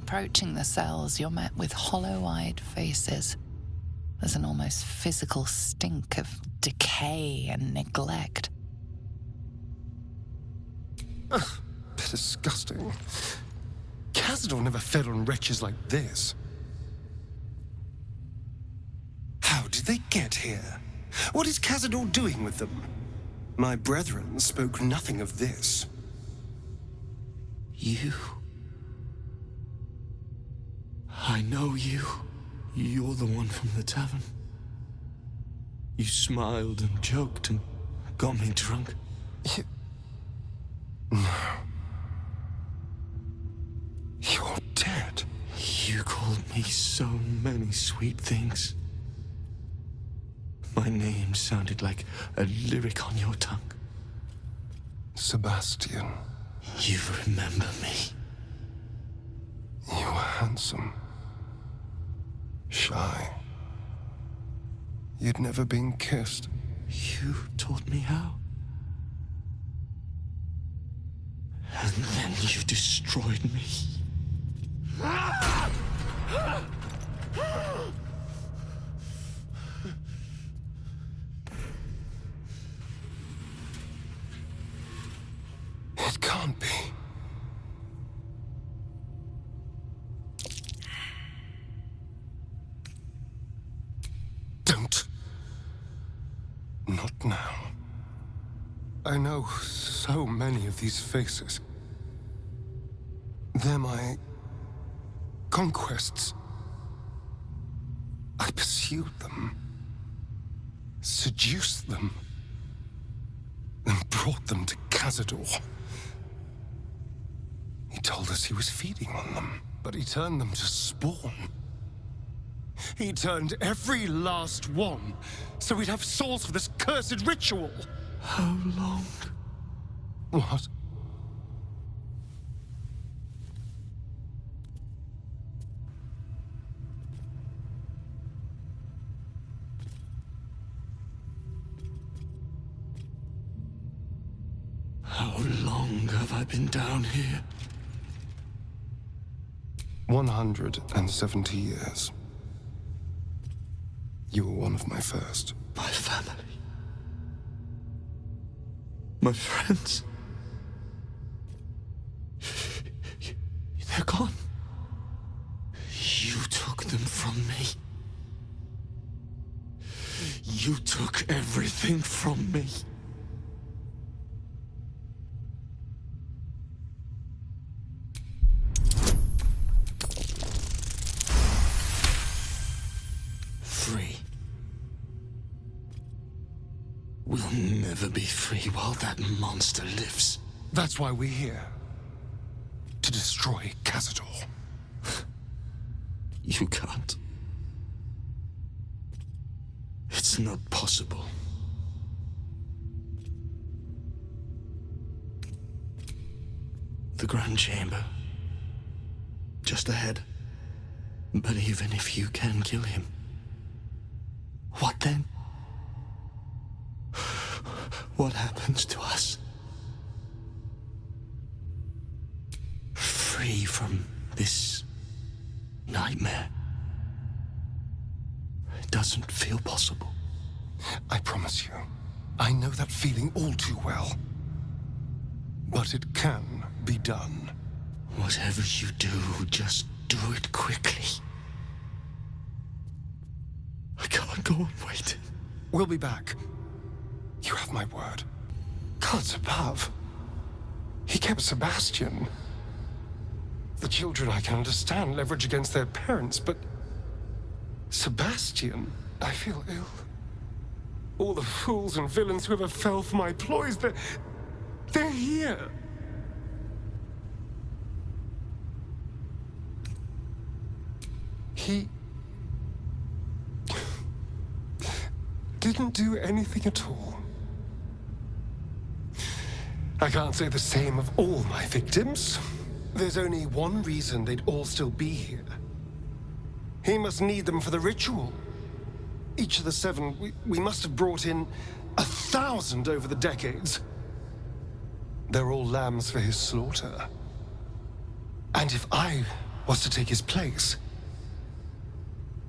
approaching the cells, you're met with hollow-eyed faces. There's an almost physical stink of decay and neglect. Ugh, disgusting. Cazador never fed on wretches like this. How did they get here? What is Cazador doing with them? My brethren spoke nothing of this. You. I know you. You're the one from the tavern. You smiled and joked and got me drunk. No. You're dead. You called me so many sweet things. My name sounded like a lyric on your tongue. Sebastian. You remember me. You were handsome. Shy. You'd never been kissed. You taught me how. And then you destroyed me. It can't be. Don't. Not now. I know so many of these faces. They're my conquests. I pursued them, seduced them, and brought them to Cazador. He told us he was feeding on them, but he turned them to spawn. He turned every last one, so we'd have souls for this cursed ritual. How long? What? How long have I been down here? 170 years. You were one of my first. My family. My friends. They're gone. You took them from me. You took everything from me. Free. We'll never be free while that monster lives. That's why we're here. To destroy Cazador. You can't. It's not possible. The Grand Chamber. Just ahead. But even if you can kill him, what then? What happens to us? Free from this nightmare. It doesn't feel possible. I promise you, I know that feeling all too well. But it can be done. Whatever you do, just do it quickly. I can't go on waiting. We'll be back. You have my word. Gods above. He kept Sebastian. The children, I can understand, leverage against their parents, but... Sebastian, I feel ill. All the fools and villains who ever fell for my ploys, they're here. He... didn't do anything at all. I can't say the same of all my victims. There's only one reason they'd all still be here. He must need them for the ritual. Each of the 7, we must have brought in 1,000 over the decades. They're all lambs for his slaughter. And if I was to take his place,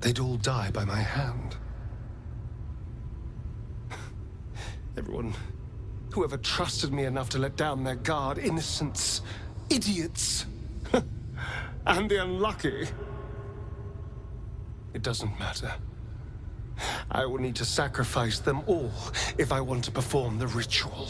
they'd all die by my hand. Everyone, whoever trusted me enough to let down their guard, innocents, idiots, and the unlucky. It doesn't matter. I will need to sacrifice them all if I want to perform the ritual.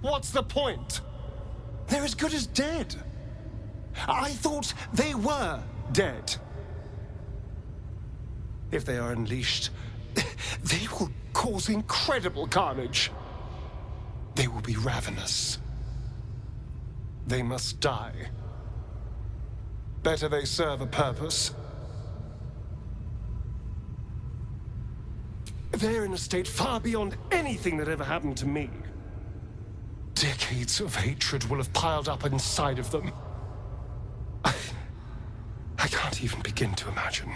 What's the point? They're as good as dead. I thought they were dead. If they are unleashed, they will cause incredible carnage. They will be ravenous. They must die. Better they serve a purpose. They're in a state far beyond anything that ever happened to me. Decades of hatred will have piled up inside of them. I can't even begin to imagine.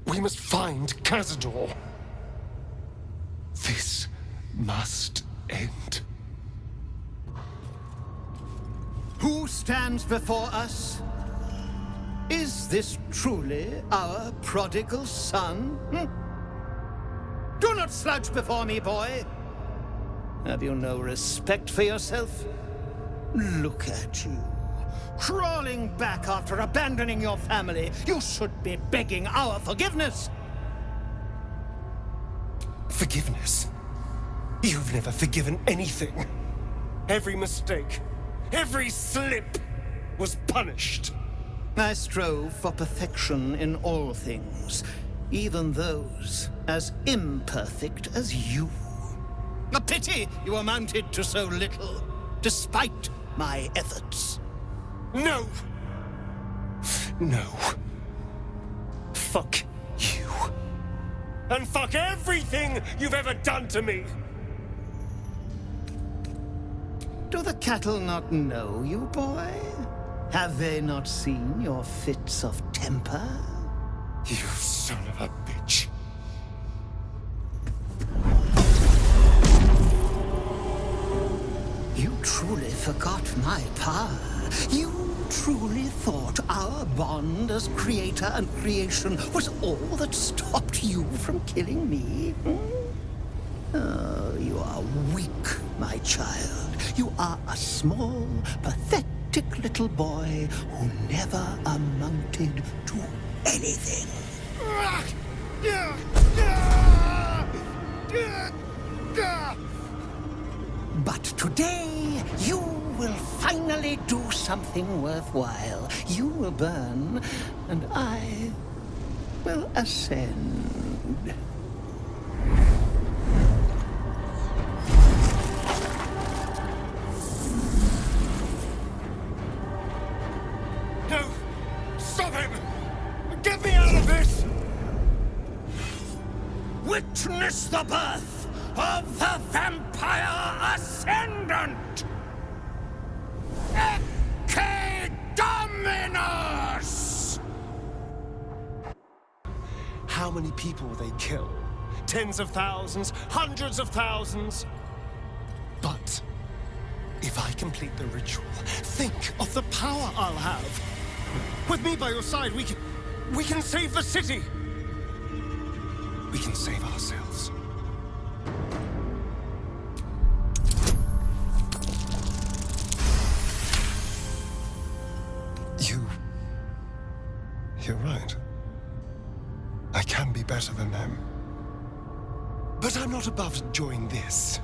We must find Cazador. This must end. Who stands before us? Is this truly our prodigal son? Do not slouch before me, boy. Have you no respect for yourself? Look at you. Crawling back after abandoning your family. You should be begging our forgiveness. Forgiveness? You've never forgiven anything. Every mistake, every slip was punished. I strove for perfection in all things, even those as imperfect as you. A pity you amounted to so little, despite my efforts. No! No. Fuck you. And fuck everything you've ever done to me! Do the cattle not know you, boy? Have they not seen your fits of temper? You son of a bitch. You truly forgot my power. You truly thought our bond as creator and creation was all that stopped you from killing me? Oh, you are weak, my child. You are a small, pathetic little boy who never amounted to anything. But today, you will finally do something worthwhile. You will burn, and I will ascend. No! Stop him! Get me out of this! Witness the birth of the Vampire Ascendant! Ecce Dominus! How many people will they kill? Tens of thousands? Hundreds of thousands? But if I complete the ritual, think of the power I'll have. With me by your side, we can save the city. We can save ourselves. You're right. I can be better than them. But I'm not above enjoying this.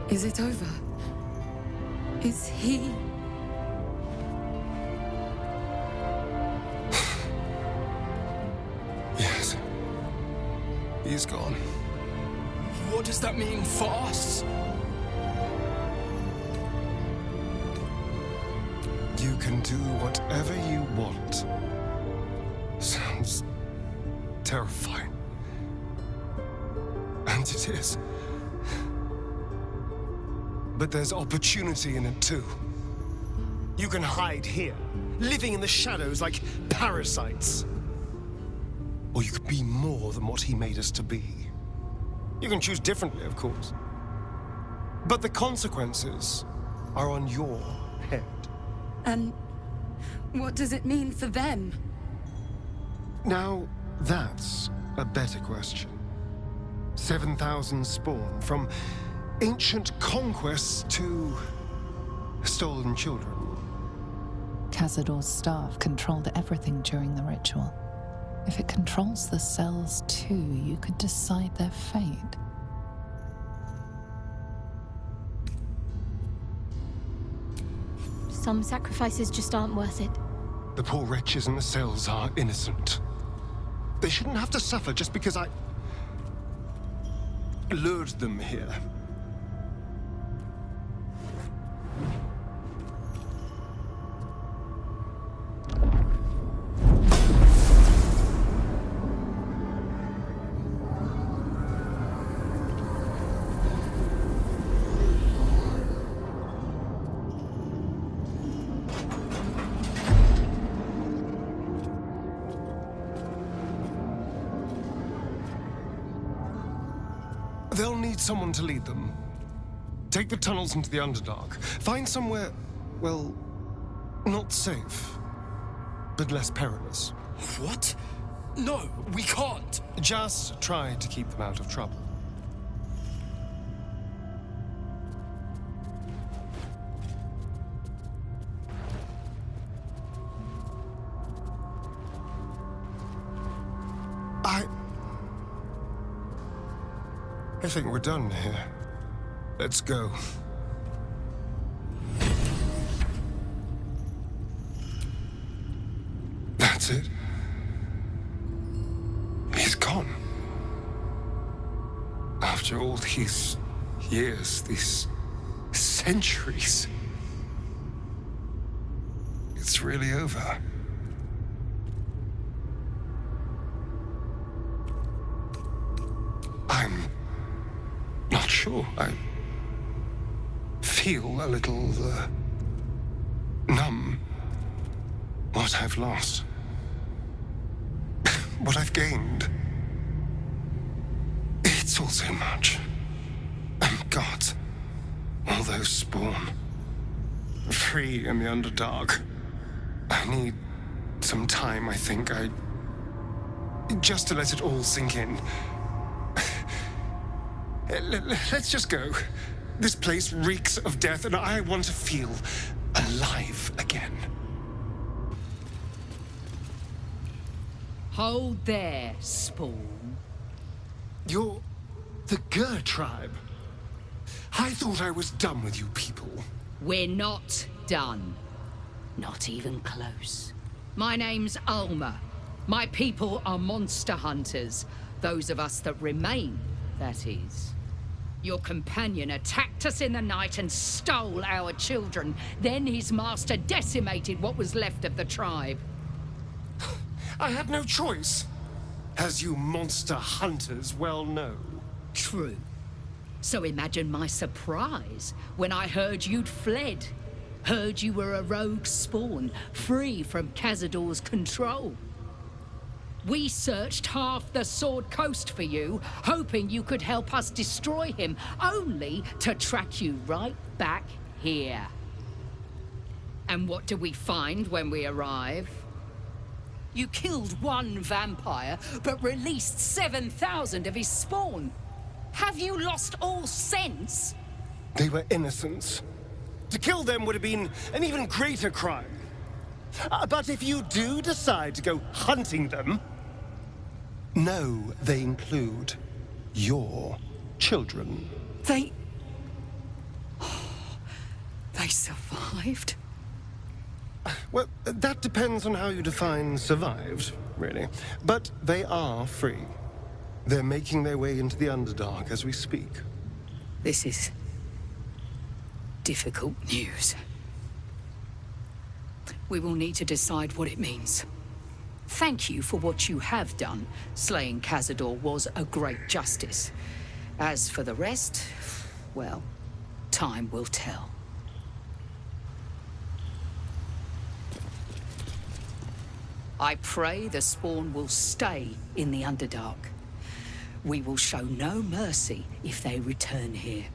Is it over? Is he... Yes. He's gone. What does that mean for us? You can do whatever you want. Sounds terrifying. And it is. But there's opportunity in it too. You can hide here, living in the shadows like parasites. Or you could be more than what he made us to be. You can choose differently, of course. But the consequences are on your head. And what does it mean for them? Now, that's a better question. 7,000 spawn, from ancient conquests to stolen children. Cazador's staff controlled everything during the ritual. If it controls the cells too, you could decide their fate. Some sacrifices just aren't worth it. The poor wretches in the cells are innocent. They shouldn't have to suffer just because I lured them here. They'll need someone to lead them. Take the tunnels into the Underdark. Find somewhere, well, not safe, but less perilous. What? No, we can't. Just try to keep them out of trouble. I think we're done here. Let's go. That's it. He's gone. After all these years, these centuries. It's really over. I'm not sure. I feel a little, numb. What I've lost. What I've gained. It's all so much. And God, all those spawn. Free in the Underdark. I need some time, I think. Just to let it all sink in. Let's just go. This place reeks of death, and I want to feel alive again. Hold there, Spawn. You're the Gur tribe. I thought I was done with you people. We're not done. Not even close. My name's Alma. My people are monster hunters. Those of us that remain, that is. Your companion attacked us in the night and stole our children. Then his master decimated what was left of the tribe. I had no choice, as you monster hunters well know. True. So imagine my surprise when I heard you'd fled. Heard you were a rogue spawn, free from Cazador's control. We searched half the Sword Coast for you, hoping you could help us destroy him, only to track you right back here. And what do we find when we arrive? You killed one vampire, but released 7,000 of his spawn. Have you lost all sense? They were innocents. To kill them would have been an even greater crime. But if you do decide to go hunting them, know they include your children. They survived? Well, that depends on how you define survived, really. But they are free. They're making their way into the Underdark as we speak. This is difficult news. We will need to decide what it means. Thank you for what you have done. Slaying Cazador was a great justice. As for the rest, well, time will tell. I pray the spawn will stay in the Underdark. We will show no mercy if they return here.